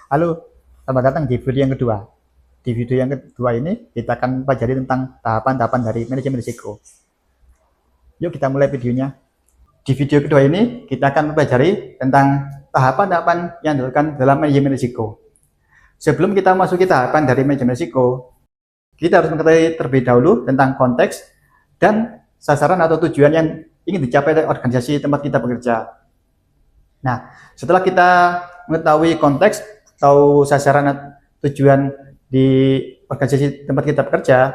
Halo, selamat datang di video yang kedua. Di video yang kedua ini kita akan pelajari tentang tahapan-tahapan dari manajemen risiko. Yuk kita mulai videonya. Di video kedua ini kita akan mempelajari tentang tahapan-tahapan yang dilakukan dalam manajemen risiko. Sebelum kita masuk ke tahapan dari manajemen risiko, kita harus mengetahui terlebih dahulu tentang konteks dan sasaran atau tujuan yang ingin dicapai oleh organisasi tempat kita bekerja. Nah, setelah kita mengetahui konteks atau sasaran tujuan di organisasi tempat kita bekerja,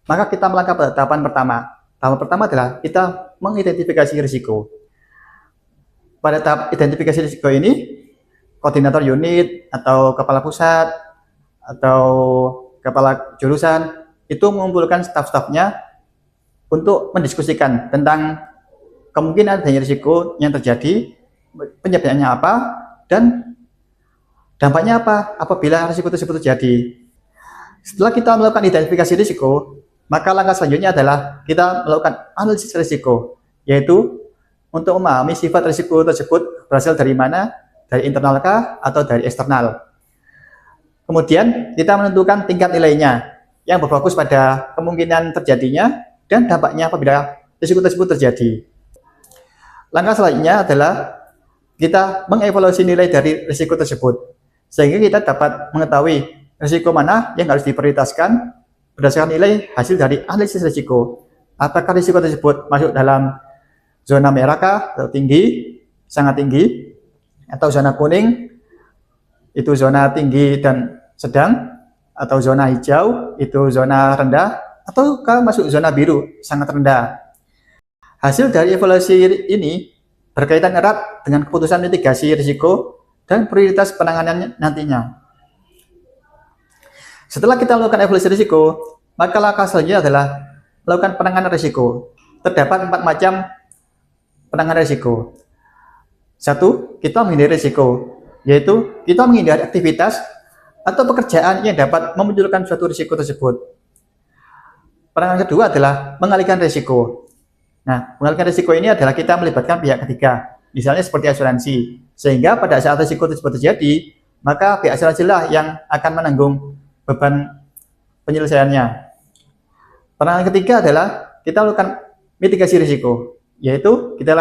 maka kita melangkah pada tahapan pertama. Tahapan pertama adalah kita mengidentifikasi risiko. Pada tahap identifikasi risiko ini, koordinator unit atau kepala pusat atau kepala jurusan itu mengumpulkan staf-stafnya untuk mendiskusikan tentang kemungkinan adanya risiko yang terjadi, penyebabnya apa, dan dampaknya apa apabila risiko tersebut terjadi. Setelah kita melakukan identifikasi risiko, maka langkah selanjutnya adalah kita melakukan analisis risiko, yaitu untuk memahami sifat risiko tersebut berasal dari mana, dari internalkah atau dari eksternal. Kemudian kita menentukan tingkat nilainya yang berfokus pada kemungkinan terjadinya dan dampaknya apabila risiko tersebut terjadi. Langkah selanjutnya adalah kita mengevaluasi nilai dari risiko tersebut, sehingga kita dapat mengetahui risiko mana yang harus diprioritaskan berdasarkan nilai hasil dari analisis risiko. Apakah risiko tersebut masuk dalam zona merah kah, atau tinggi, sangat tinggi, atau zona kuning, itu zona tinggi dan sedang, atau zona hijau, itu zona rendah, ataukah masuk zona biru, sangat rendah. Hasil dari evaluasi ini berkaitan erat dengan keputusan mitigasi risiko dan prioritas penanganan nantinya. Setelah kita melakukan evaluasi risiko, maka langkah selanjutnya adalah melakukan penanganan risiko. Terdapat 4 macam penanganan risiko. 1. Kita menghindari risiko, yaitu kita menghindari aktivitas atau pekerjaan yang dapat memunculkan suatu risiko tersebut. Penanganan kedua adalah mengalihkan risiko. Nah, mengalihkan risiko ini adalah kita melibatkan pihak ketiga, misalnya seperti asuransi, sehingga pada saat risiko tersebut terjadi, maka pihak asuransi lah yang akan menanggung beban penyelesaiannya. Penanganan ketiga adalah kita melakukan mitigasi risiko, yaitu kita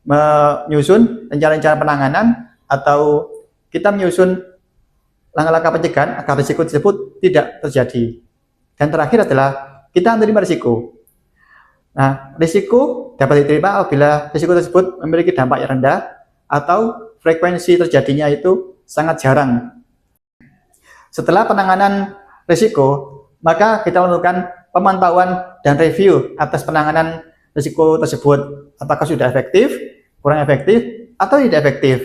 menyusun rencana-rencana penanganan atau kita menyusun langkah-langkah pencegahan agar risiko tersebut tidak terjadi. Dan terakhir adalah kita menerima risiko. Nah, risiko dapat diterima apabila risiko tersebut memiliki dampak yang rendah atau frekuensi terjadinya itu sangat jarang. Setelah penanganan risiko, maka kita melakukan pemantauan dan review atas penanganan risiko tersebut. Apakah sudah efektif, kurang efektif, atau tidak efektif.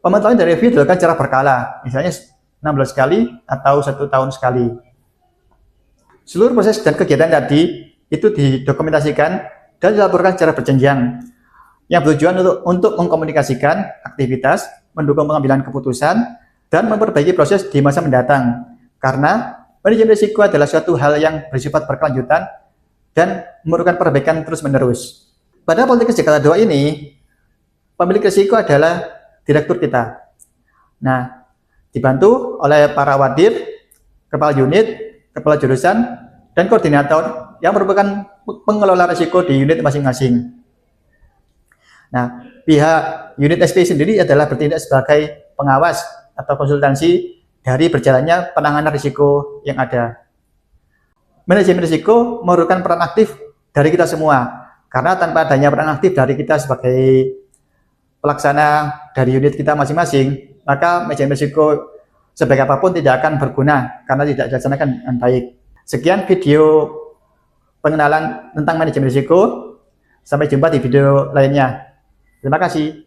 Pemantauan dan review dilakukan secara berkala, misalnya 16 kali atau 1 tahun sekali. Seluruh proses dan kegiatan tadi itu didokumentasikan dan dilaporkan secara berjenjang yang bertujuan untuk mengkomunikasikan aktivitas, mendukung pengambilan keputusan, dan memperbaiki proses di masa mendatang. Karena manajemen risiko adalah suatu hal yang bersifat berkelanjutan dan memerlukan perbaikan terus-menerus. Pada politik Jakarta 2 ini, pemilik risiko adalah direktur kita. Nah, dibantu oleh para wadir, kepala unit, kepala jurusan, dan koordinator yang merupakan pengelola risiko di unit masing-masing. Nah, pihak unit SP sendiri adalah bertindak sebagai pengawas atau konsultansi dari berjalannya penanganan risiko yang ada. Manajemen risiko memerlukan peran aktif dari kita semua, karena tanpa adanya peran aktif dari kita sebagai pelaksana dari unit kita masing-masing, maka manajemen risiko sebaik apapun tidak akan berguna karena tidak dilaksanakan dengan baik. Sekian video pengenalan tentang manajemen risiko. Sampai jumpa di video lainnya. Terima kasih.